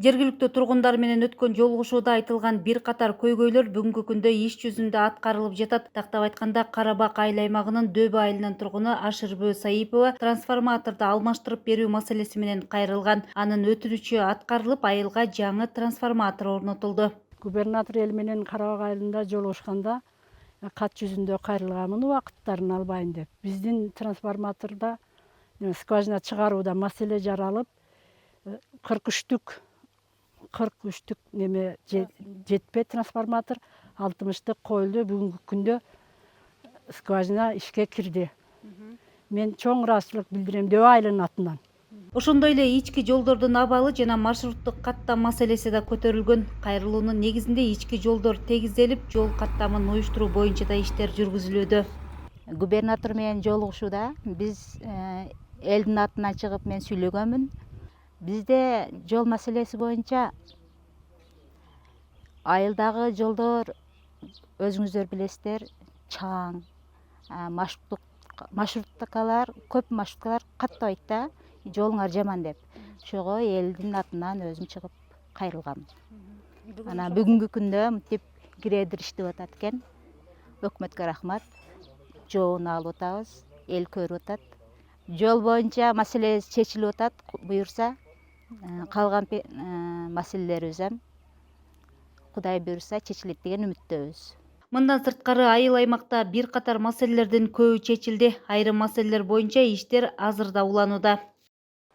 Жергиликтүү тургундар менен өткөн жолугушууда айтылган бир катар көйгөйлөр бүгүнкү күндө иш жүзүндө аткарылып жатат. Тактап айтканда, Кара Бак айыл аймагынын Дөбө айылынын тургуну Ашырбөө Саипова трансформаторду алмаштырып берүү маселеси менен кайрылган. Анын өтүнүчү аткарылып, айылга жаңы трансформатор орнотулду. Губернатор эл менен Кара Бак айылында жолугушканда кат жүзүндө кайрылганмын, убакыттарын албайм деп. Биздин трансформатордо скважина чыгарууда маселе жаралып, 43-түк неме жетпей трансформатор 60-тык коюлду. Бүгүнкү күндө скважина ишке кирди. Мен чоң ыраазычылык билдирем Дөбө айылынын атынан. Ошондой эле ички жолдордун абалы жана маршруттук каттам маселеси да көтөрүлгөн. Кайрылуунун негизинде ички жолдор тегизделип, жол каттамын уюштуруу боюнча да иштер жүргүзүлүүдө. Губернатор менен жолугушууда биз элдин атынан чыгып мен сүйлөгөнмүн. Бизде жол маселеси боюнча айылдагы жолдор өзүңүздөр билесиздер, чаң, маршруткалар, көп маршруткалар каттабайт да, жолуңар жаман деп. Ошого элдин атынан өзүм чыгып кайрылгам. Анан бүгүнкү күндө мынтип грейдер иштеп атат экен. Өкмөткө рахмат. Жообун алып атабыз, эл көрүп атат. Жол боюнча маселе чечилип атат, буюрса. Калган маселелерибиз эм Кудай буюрса чечилет деген үмүттөбүз. Мындан сырткары айыл аймакта бир катар маселелердин көбү чечилди. Айрым маселелер боюнча иштер азыр да уланууда.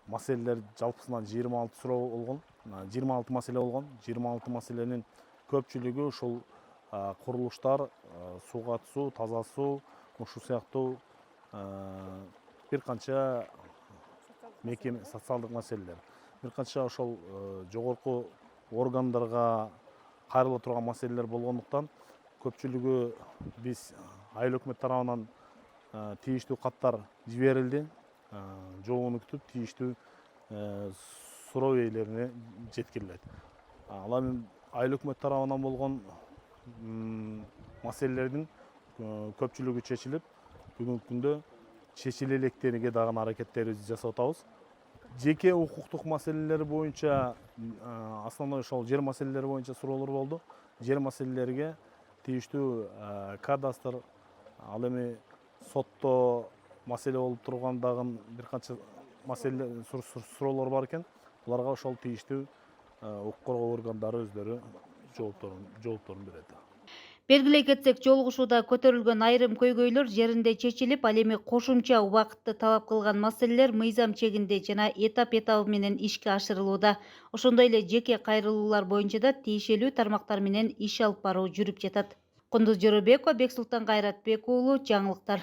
Маселелер жалпысынан 26 суроо болгон, 26 маселе болгон. 26 маселенин көпчүлүгү ушул курулуштар, суу катуу, таза суу, ушул сыяктуу бир канча мекеме социалдык маселелер. Бир канча ошол жогорку органдарга кайрыла турган маселелер болгондуктан көпчүлүгү биз айыл өкмөт тарабынан тийиштүү каттар жиберилди. Жообун күтүп тийиштүү суроо ээлерине жеткирилет. Ал эми айыл өкмөт тарабынан болгон маселелердин көпчүлүгү чечилип, бүгүнкү күндө чечиле электерине дагы аракеттерибизди жасап атабыз. Жеке укуктук маселелери боюнча основной ошол жер маселелери боюнча суроолор болду. Жер маселелерге тийиштүү кадастр, ал эми сотто маселе болуп турган дагы бир канча маселе суроолор бар экен. Буларга ошол тийиштүү укук коргоо органдары өздөрү жоопторун берет. Белгилей кетсек, жолугушууда көтөрүлгөн айрым көйгөйлөр жеринде чечилип, ал эми кошумча убакытты талап кылган маселелер мыйзам чегинде жана этап-этабы менен ишке ашырылууда. Ошондой эле жеке кайрылуулар боюнча да тиешелүү тармактар менен иш алып баруу жүрүп жатат. Кундуз Жоробекова, Бексултан Кайратбек уулу, жаңылыктар.